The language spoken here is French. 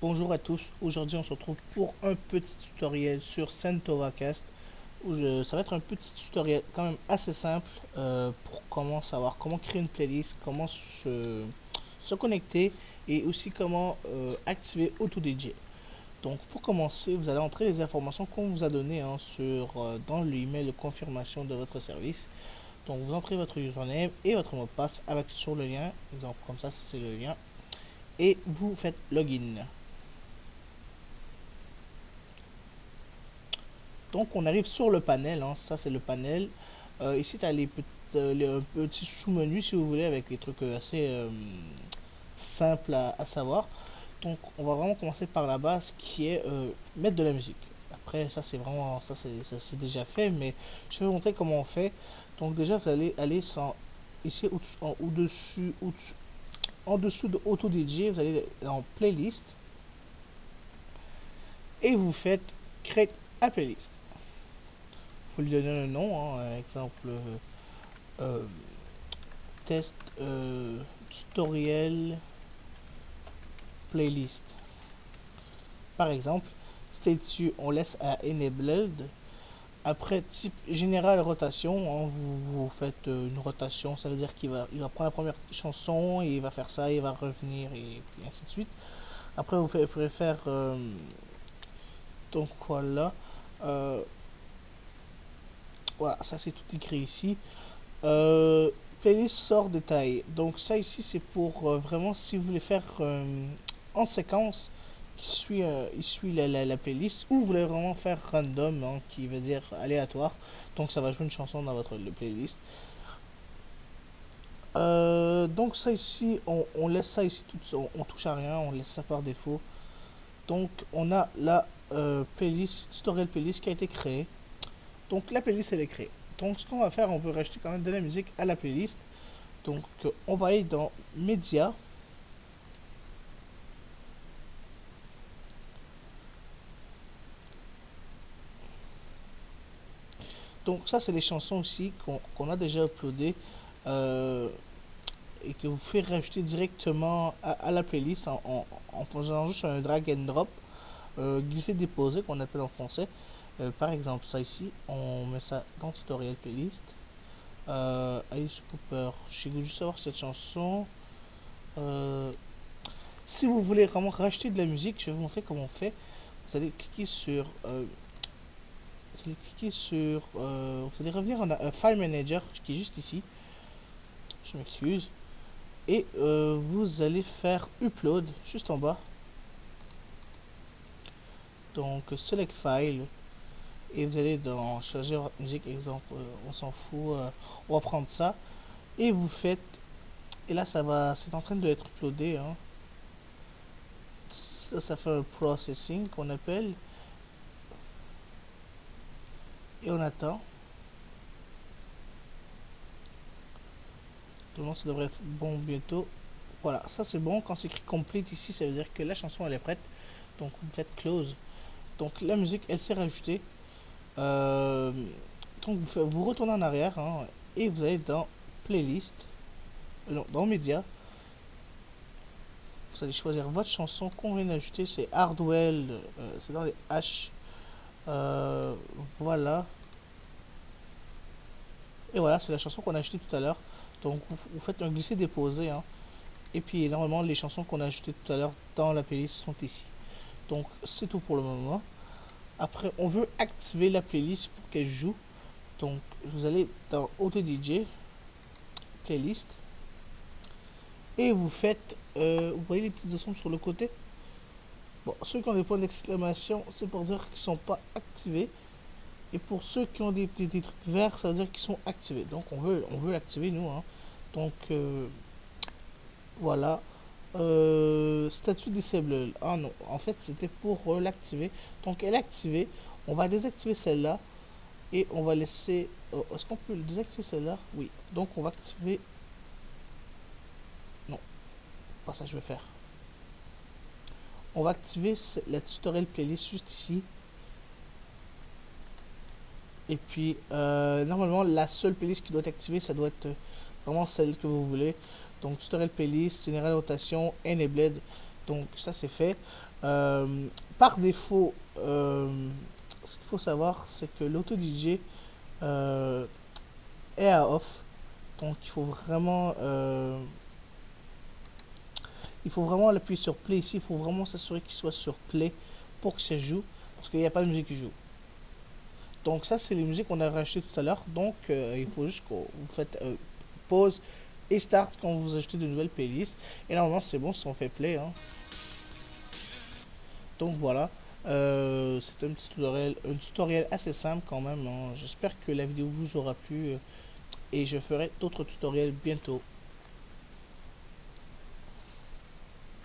Bonjour à tous, aujourd'hui on se retrouve pour un petit tutoriel sur CentORAcast ça va être un petit tutoriel quand même assez simple pour comment savoir comment créer une playlist, comment se connecter et aussi comment activer AutoDJ. Donc pour commencer, vous allez entrer les informations qu'on vous a données dans l'email de confirmation de votre service. Donc vous entrez votre username et votre mot de passe avec sur le lien, exemple comme ça c'est le lien, et vous faites login. Donc on arrive sur le panel, hein. Ça c'est le panel. Ici tu as les petits sous-menus si vous voulez avec les trucs assez simples à savoir. Donc on va vraiment commencer par la base qui est mettre de la musique. Après ça c'est vraiment c'est déjà fait, mais je vais vous montrer comment on fait. Donc déjà vous allez aller ici en dessous de Auto DJ, vous allez en playlist et vous faites create a playlist. Faut lui donner un nom, hein, exemple euh, test tutoriel playlist. Par exemple, stay dessus, on laisse à enabled. Après, type général rotation, hein, vous faites une rotation, ça veut dire il va prendre la première chanson, et il va faire ça, il va revenir, et ainsi de suite. Après, vous pouvez faire. Donc voilà. Euh, voilà, ça c'est tout écrit ici. Euh, Playlist sort détail. Donc ça ici c'est pour vraiment si vous voulez faire en séquence il suit la playlist ou vous voulez vraiment faire random, hein, qui veut dire aléatoire. Donc ça va jouer une chanson dans votre playlist. Donc ça ici on laisse ça ici on touche à rien, on laisse ça par défaut. Donc on a la playlist, tutoriel playlist qui a été créée. Donc la playlist elle est créée. Donc ce qu'on va faire, on veut rajouter quand même de la musique à la playlist. Donc on va aller dans Médias. Donc ça c'est les chansons aussi qu'on a déjà uploadées euh, et que vous pouvez rajouter directement à la playlist en faisant juste un drag and drop, glisser déposer qu'on appelle en français. Par exemple ça ici, on met ça dans tutoriel playlist. Alice Cooper, je vais juste savoir cette chanson. Euh, Si vous voulez vraiment racheter de la musique, je vais vous montrer comment on fait. Vous allez cliquer sur vous allez revenir en File Manager qui est juste ici. Je m'excuse. Et vous allez faire Upload juste en bas. Donc Select File. Et vous allez dans Charger votre musique, exemple, on s'en fout. On va prendre ça. Et vous faites. Et là, c'est en train de être uploadé, hein. Ça fait un processing qu'on appelle. Et on attend. Tout ça devrait être bon bientôt. Voilà, ça c'est bon. Quand c'est écrit complete ici, ça veut dire que la chanson elle est prête. Donc vous faites close. Donc la musique elle s'est rajoutée. Euh, donc vous retournez en arrière, hein, et vous allez dans playlist, non, dans médias. Vous allez choisir votre chanson qu'on vient d'ajouter. C'est Hardwell, c'est dans les H. Euh, voilà. Et voilà, c'est la chanson qu'on a ajoutée tout à l'heure. Donc vous faites un glisser-déposer, hein. Et puis normalement les chansons qu'on a ajoutées tout à l'heure dans la playlist sont ici. Donc c'est tout pour le moment. Après on veut activer la playlist pour qu'elle joue. Donc vous allez dans Auto DJ, playlist, et vous faites, vous voyez les petits dessins sur le côté. Bon, ceux qui ont des points d'exclamation, c'est pour dire qu'ils sont pas activés. Et pour ceux qui ont des trucs verts, ça veut dire qu'ils sont activés. Donc on veut l'activer nous, hein. Donc voilà. Statut disable. Ah non, en fait c'était pour l'activer. Donc elle est activée. On va désactiver celle-là et on va laisser. Est-ce qu'on peut le désactiver celle-là? Oui. Donc on va activer. Non, pas ça que je vais faire. On va activer la tutoriel playlist juste ici. Et puis normalement la seule playlist qui doit être activée, ça doit être vraiment celle que vous voulez. Donc tutoriel playlist, général rotation, enabled. Donc ça c'est fait. Par défaut, ce qu'il faut savoir, c'est que l'auto DJ est à off. Donc il faut vraiment l'appuyer sur play ici. Il faut vraiment s'assurer qu'il soit sur play pour que ça joue, parce qu'il n'y a pas de musique qui joue. Donc ça c'est les musiques qu'on a rachetées tout à l'heure. Donc il faut juste que vous faites pause et start quand vous achetez de nouvelles playlists. Et normalement c'est bon si on fait play, hein. Donc voilà, c'est un tutoriel assez simple quand même, hein. J'espère que la vidéo vous aura plu et je ferai d'autres tutoriels bientôt.